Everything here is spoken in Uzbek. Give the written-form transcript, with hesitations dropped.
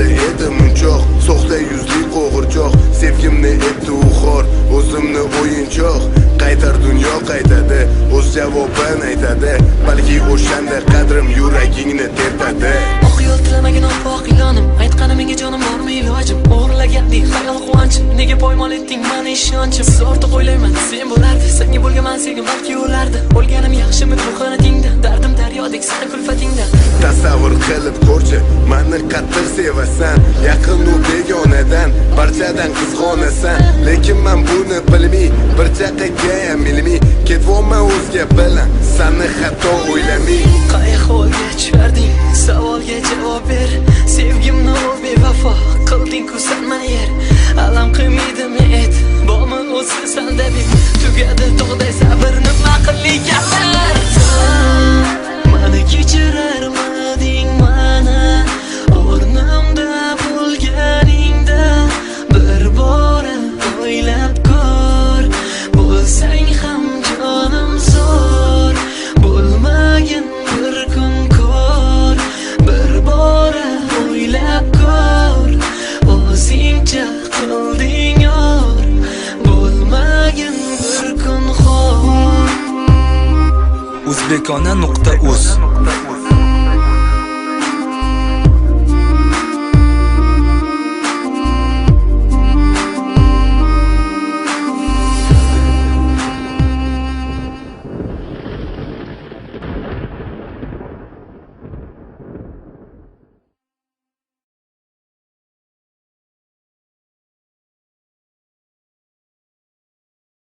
biri edi munchoq, so'xta yuzli qo'g'irchoq. Sevgimni etdi u xor, o'zimni o'yinchoq. Qaytar dunyo qaytadi, o'z javobini aytadi. Balki o'shanda qadrim yuragingni tertadi. Oq yo'l tilamagin oppoq ilonim, aytqani menga jonim bormi ilojim. O'g'irlagandek xayol quvonchim, nega poymol etding mani ishonchim. Ortiq o'ylayman, sen bo'lardi, senga bo'lgan sevgim balki o'lardi. O'lganim yaxshimi ruhini tingda, dardim daryodek seni kulfatingda. Tasavvur qilib ko'rchi, meni qattiq sevasan, yaqin u begonadan, barchadan qizg'onasan. Lekin men buni bilmay, bir chaqaga ham ilmiy, ketyapman o'zga bilan, seni hatto o'ylamay. Qay holga tusharding, savolga javob ber. Sevgimni ol bevafo, qilding-ku sen meni yer. Alam qilmaydimi et, bormi o'zi sanda deb tugadi tog'day sabrni aqlli gaplar. Mani kechirarmiding mana o'rnimda bo'lganingda, bir bora o'ylab ko'r. Bo'lsang ham jonim zo'r, bo'lmagin bir kun ko'r. Bir bora o'ylab ko'r, o'zingcha qilding yor, bo'lmagin bir kun xor. Uzbekona.uz